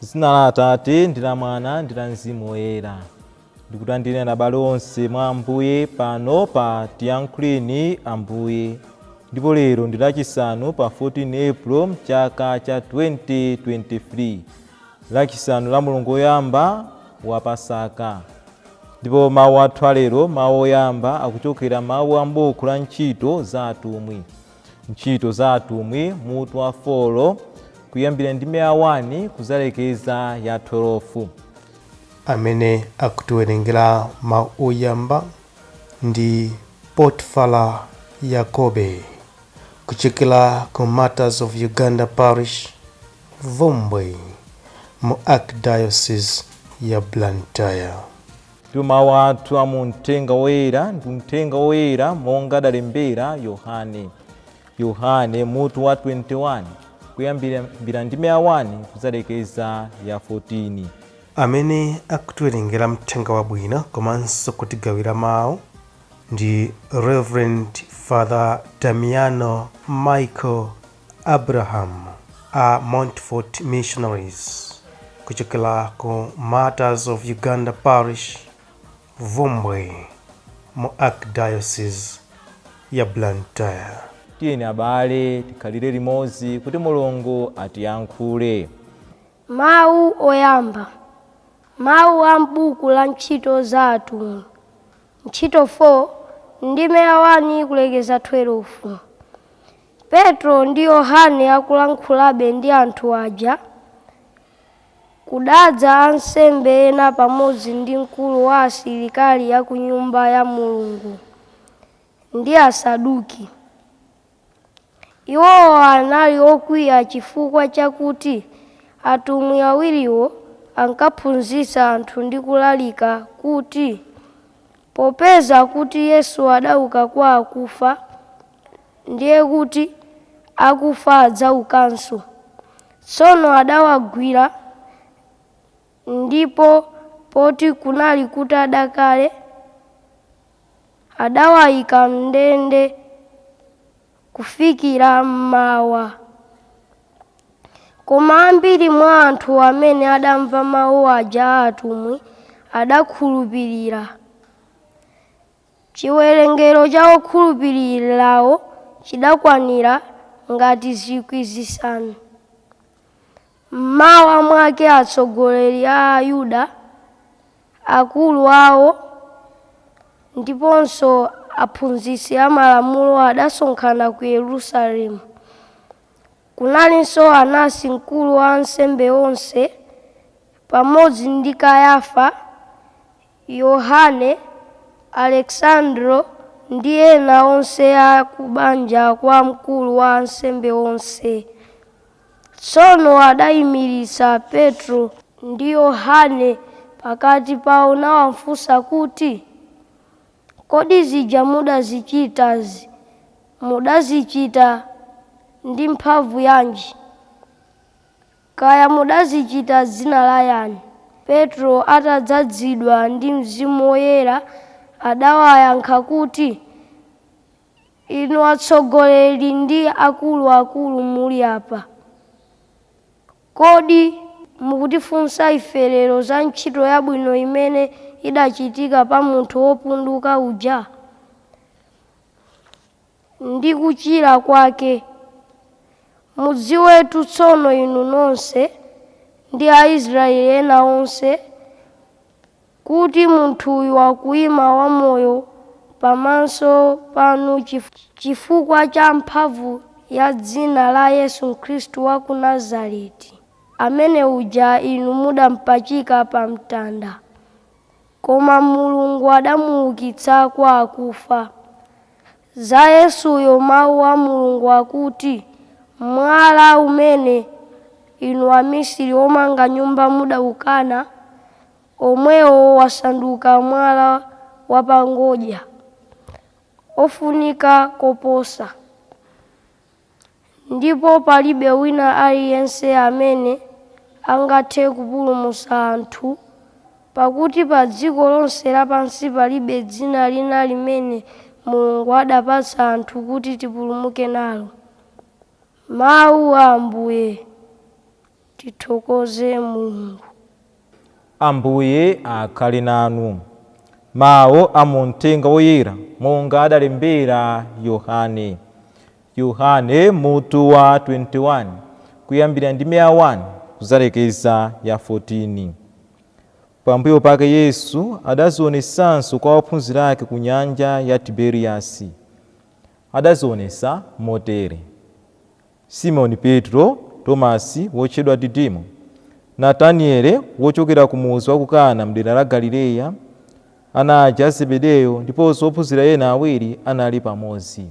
Zina la Atate ndi la Mwana ndi la Mzimu Woyera. Ndikulandireni abale onse mwa Ambuye pano pa Tiyankhuleni Ambuye. Ndipo lero ndi lachisanu pa 14 April chaka cha 2023. Lachisanu la mulungu woyamba wa Pasaka. Ndipo mawu athu alero, mawu oyamba akuchokera mawu a m'buku la ntchito za atumwi. Ntchito za atumwi mutu wa 4 kuyambira ndime ya 1 kuzalekeza ya 12. Amene akutiwerengera mawu oyamba ndi Potfala Yakobe kuchokera ku Martyrs of Uganda Parish, Vumbwe, mu Archdiocese ya Blantyre. Ndipo mawu athu amumthenga woyera ndi mthenga woyera monga adalembera Yohane mutu wa 21 kuyambira ndime ya 1 kuzalekeza ya 14. Amene akutiwerengera mthenga wabwino komanso kutigawira mawu ndi Reverend Father Damiano Michael Abraham a Montfort Missionaries kuchokera ku Martyrs of Uganda Parish, Vumbwe, mu Archdiocese ya Blantyre. Tiyeni abale tikhalire limodzi kuti Mulungu atiyankhule. Mawu oyamba. Mawu a m'buku la ntchito za atumwi. Ntchito 4 ndime ya 1 kulekeza 12. Petro ndi Yohane akulankhulabe ndi anthu aja. Kudadza ansembe ena pamodzi ndi mkulu wa asilikali ya ku nyumba ya Mulungu ndi Asaduki. Iwowo anali okwiya chifukwa chakuti atumwi awiriwo ankaphunzitsa anthu ndi kulalika kuti popeza kuti Yesu adauka kwa akufa, ndiye kuti akufa adzaukanso. Tsono adawagwira, ndipo poti kunali kutada kale, adawayika m'ndende kufikira mmawa. Koma ambiri mwa anthu amene adamva mawu aja a atumwi adakhulupirira. Chiwerengero cha okhulupirirawo chidakwanira ngati 5,000. Mmawa mwake atsogoleri a Ayuda, akulu awo ndiponso aphunzitsi amalamulo adasonkhana ku Yerusalemu. Kunalinso Anasi mkulu wa ansembe onse, pamodzi ndi Kayafa, Yohane, Alexandro ndi ena onse a kubanja kwa mkulu wa ansembe onse. Tsono adayimiritsa Petro ndi Yohane pakati pawo nawafunsa kuti, kodi zija mudazichitazi mudazichita ndi mphamvu yanji? Kaya mudazichita dzina la yani? Petro atadzazidwa ndi Mzimu Woyera adawayankha kuti, inu atsogoleri ndi akuluakulu muli apa, kodi mukutifunsa ife lero za ntchito yabwino imene idachitika pa munthu wopunduka uja ndi kuchira kwake? Mudziwetu tsono inu nonse ndi Aisraeli ena onse kuti munthuyu wakuyima wamoyo pamaso panu chifukwa cha mphamvu ya dzina la Yesu Khristu wa ku Nazareti, amene uja inu mudampachika pa mtanda, koma Mulungu adamuukitsa kwa akufa. Za Yesuyo mawu a Mulungu akuti, mwala umene inu amisiri omanga nyumba mudaukana, omwewo wasanduka mwala wapangodya, ofunika koposa. Ndipo palibe wina aliyense amene angathe kupulumutsa anthu, pakuti pa dziko lonse lapansi palibe dzina lina limene Mulungu adapatsa anthu kuti tipulumuke nalo. Mawu a Ambuye. tithokoze Mulungu. Ambuye akhale nanu. Mawu a Uthenga Woyera monga adalembera Yohane. Yohane mutu wa 21 kuyambira ndime ya 1 kuzalekeza ya 14. Pambuyo pake Yesu adazionesanso kwa ophunzira ake ku nyanja ya Tiberiyasi. Adazionesa motere: Simoni Petro, Tomasi wotchedwa Didimo, Nataniele wochokera ku muzi wa ku Kana mdera la Galileya, ana aja a Zebedeyo ndiponso ophunzira ena awiri anali pamodzi.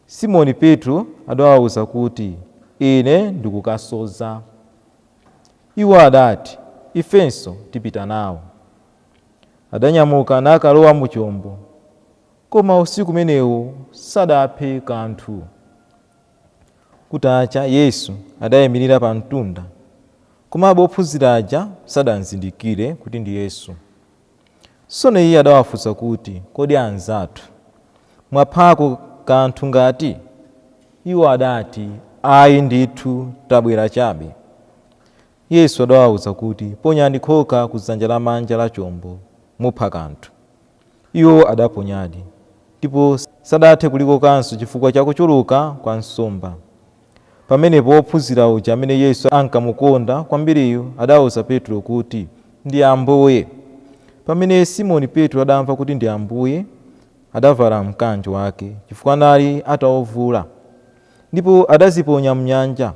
Simoni Petro adawawuza kuti, ine ndikukasoza. Iwo adati, ifenso tipita nawo. Adanyamuka nakalowa mu chombo, koma usiku umenewo sadaphe kanthu. Kutacha Yesu adayimirira pa mtunda, komabe ophunzira aja sadanzindikire kuti ndi Yesu. Tsono iye adawafunsa kuti, kodi anzathu mwaphako kanthu ngati? Iwo adati, ayi ndithu, tabwera chabe. Yesu adawawuza kuti, ponyani khoka ku dzanja lamanja la chombo mupha kanthu. Iwo adaponyadi, ndipo sadathe kulikokanso chifukwa cha kuchuluka kwa nsomba. Pamenepo ophunzira uja amene Yesu ankamukonda kwambiriyo adawuza Petro kuti, ndi Ambuye. Pamene Simoni Petro adamva kuti ndi Ambuye, adavala mkanjo wake chifukwa anali atawuvula, ndipo adaziponya mnyanja.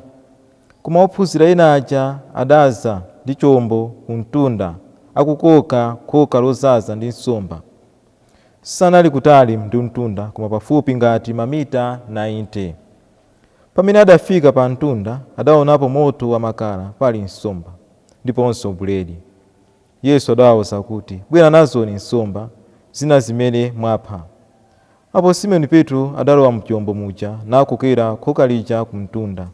Koma ophunzira ena aja adaza ndi chombo ku mtunda akukoka khoka lozaza ndi nsomba. Sanali kutali ndi mtunda, koma pafupi ngati mamita 90. Pamene adafika pa mtunda, adaonapo moto wa makala pali nsomba ndiponso buledi. Yesu adawawuza kuti, bwera nazoni nsomba zina zimene mwapha. Apo Simoni Petro adalowa mchombo muja nakokera khoka lija ku mtunda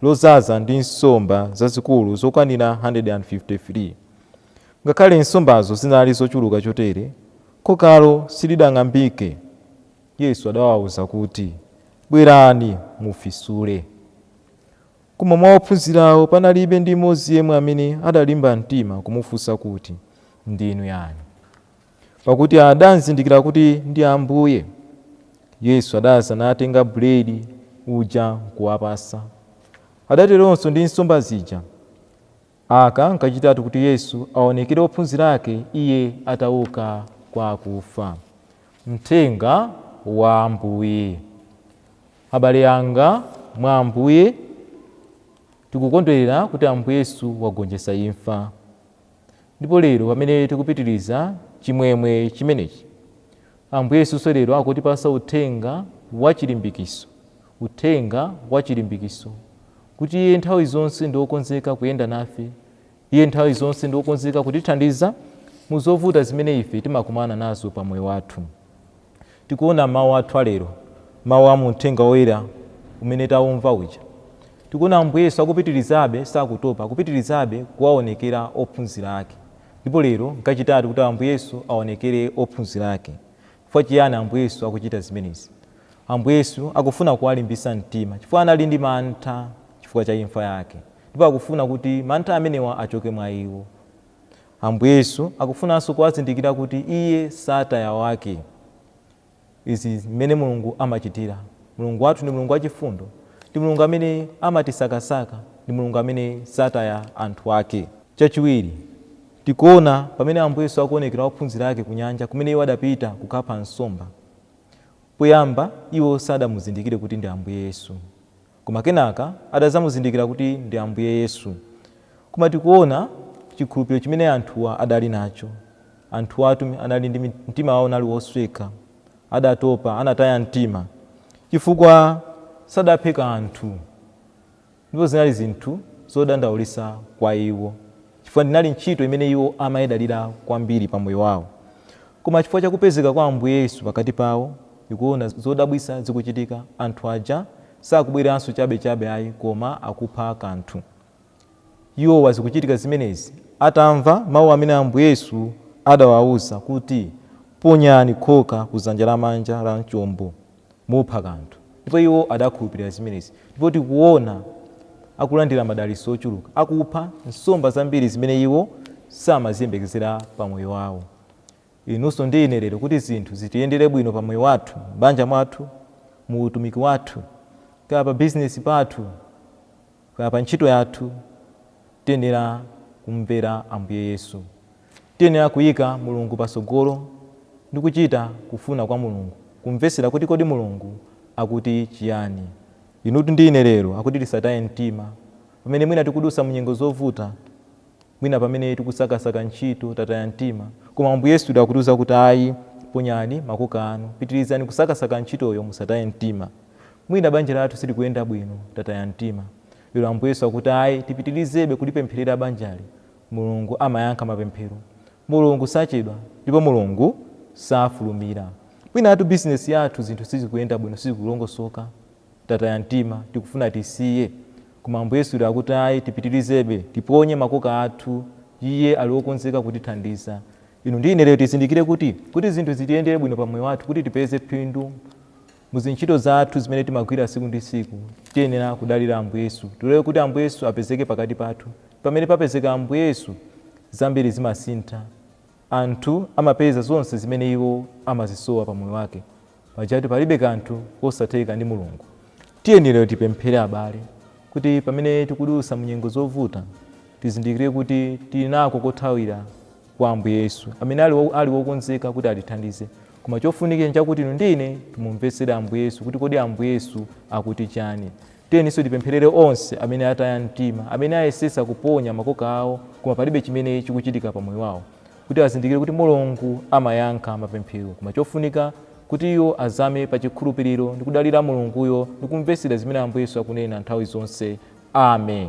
lozaza ndi nsomba zazikulu zokwanira 153. Ngakhale nsombazo zinali zochuluka chotere, khokalo silidang'ambike. Yesu adawawuza kuti, bwerani mufisule. Koma mwa ophunzirawo panalibe ndi mmodzi yemwe amene adalimba mtima kumufunsa kuti, ndinu yani? Pakuti adanzindikira kuti ndi Ambuye. Yesu adaza natenga buledi uja nkuwapasa. Adateronso ndi nsomba zija. Aka nkachitatu kuti Yesu aonekere ophunzira ake iye atauka kwa akufa. Uthenga wa Ambuye. Abale anga mwa Ambuye, tikukondwerera kuti Ambuye Yesu wagonjetsa imfa. Ndipo lero pamene tikupitiriza chimwemwe chimenechi, Ambuye Yesu lero akutipasa uthenga wa chilimbikiso. Uthenga wa chilimbikiso kuti iye nthawi zonse ndi wokonzeka kuyenda nafe. Iye nthawi zonse ndi wokonzeka kutithandiza mu zovuta zimene ife timakumana nazo pa moyo wathu. Tikuona mawu athu alero, mawu a Uthenga Woyera umene taumva uja. Tikuona Ambuye Yesu akupitirizabe, sakutopa, akupitirizabe kuwaonekera ophunzira ake. Ndipo lero nkachitatu kuti Ambuye Yesu aonekere ophunzira ake. Chifukwa chiyani Ambuye Yesu akuchita zimenezi? Ambuye Yesu akufuna kuwalimbisa mtima chifukwa anali ndi mantha chifukwa cha imfa yake, ndipo akufuna kuti mantha amenewa achoke mwa iwo. Ambuye Yesu akufunanso kuwazindikira kuti iye sataya wake. Izi zimene Mulungu amachitira. Mulungu wathu ndi Mulungu wachifundo, ndi Mulungu amene amatisakasaka, ndi Mulungu amene sataya anthu ake. Chachiwiri, tikuona pamene Ambuye Yesu akuonekera ophunzira ake ku nyanja kumene iwo adapita kukapha nsomba. Poyamba iwo sadamuzindikire kuti ndi Ambuye Yesu, koma kenaka adazamuzindikira kuti ndi Ambuye Yesu. Koma tikuona chikhulupiriro chimene anthuwa adali nacho. Anthu atu anali ndi mtima wawo unali wosweka, adatopa, anataya mtima chifukwa sadaphe kanthu. Ndipo zinali zinthu zodandaulitsa kwa iwo, chifukwa ndinali ntchito imene iwo amayidalira kwambiri pa moyo wawo. Koma chifukwa cha kupezeka kwa Ambuye Yesu pakati pawo, tikuona zodabwitsa zikuchitika. Anthu aja sakubweranso chabe ayi, koma akupha kanthu. Iwo wazikuchitika zimenezi atamva mawu amene Ambuye Yesu adawawuza kuti, ponyani khoka ku dzanja lamanja la chombo mupha kanthu. Ndipo iwo adakhulupirira zimenezi. Ndipo tikuona akulandira madalitso ochuluka, akupha nsomba zambiri zimene iwo samaziyembekezera pa moyo wawo. Inunso ndi ine lero kuti zinthu zitiyendere bwino pa moyo wathu, m'banja mwathu, mu utumiki wathu, kaya pa bizinesi pathu, kaya pa ntchito yathu, tiyenera kumvera Ambuye Yesu. Tiyenera kuyika Mulungu patsogolo ndi kuchita kufuna kwa Mulungu, kumvesera kuti kodi Mulungu akuti chiyani. Inutu ndi ine lero akuti tisataye mtima pamene mwina tikudusa munyengo zovuta, mwina pamene tikusakasaka ntchito tataya mtima, koma Ambuye Yesu akutiuza kuti ayi, ponyani makoka anu, pitirizani kusakasaka ntchitoyo, musataye mtima. Mwina banja lathu silikuyenda bwino, tataya mtima. Lero Ambuye Yesu akuti ayi, tipitirizebe kulipempherera banjali. Mulungu amayankha mapemphero, Mulungu sachedwa ndipo Mulungu safulumira. Mwina atu bizinesi yathu zinthu sizikuyenda bwino, sizikulongosoka, tataya mtima, tikufuna tisiye. Koma Ambuye Yesu akuti ayi, tipitirizebe, tiponye makoka athu, iye ali wokonzeka kutithandiza. Inu ndi ine lero tizindikire kuti zinthu zitiyendere bwino pa moyo wathu, kuti tipeze phindu muzintchito zathu zimene timagwira siku ndi siku. Tiyenera kudalira Ambuye Yesu, tilole kuti Ambuye Yesu apezeke pakati pathu. Pamene papezeka Ambuye Yesu, zambiri zimasintha, anthu amapeza zonse zimene iwo amazisowa pa moyo wake. Pajatu palibe kanthu kosatheka ndi Mulungu. Tiyenera tipemphere abale kuti pamene tikudusa munyengo zovuta, tizindikire kuti tili nako kothawira kwa Ambuye Yesu, amene ali wokonzeka kuti atithandize. Koma chofunikira nchakuti inu ndi ine timumvesere Ambuye Yesu, kuti kodi Ambuye Yesu akuti chani. Tiyeninso tipempherere onse amene ataya mtima, amene ayesesa kuponya makoka awo, koma palibe chimene chikuchitika pa moyo wawo, kuti azindikire kuti Mulungu amayankha mapemphero. Koma chofunika kuti iwo azame pa chikhulupiriro ndi kudalira Mulunguyo ndi kumvesera zimene Ambuye Yesu akunena nthawi zonse. Amen.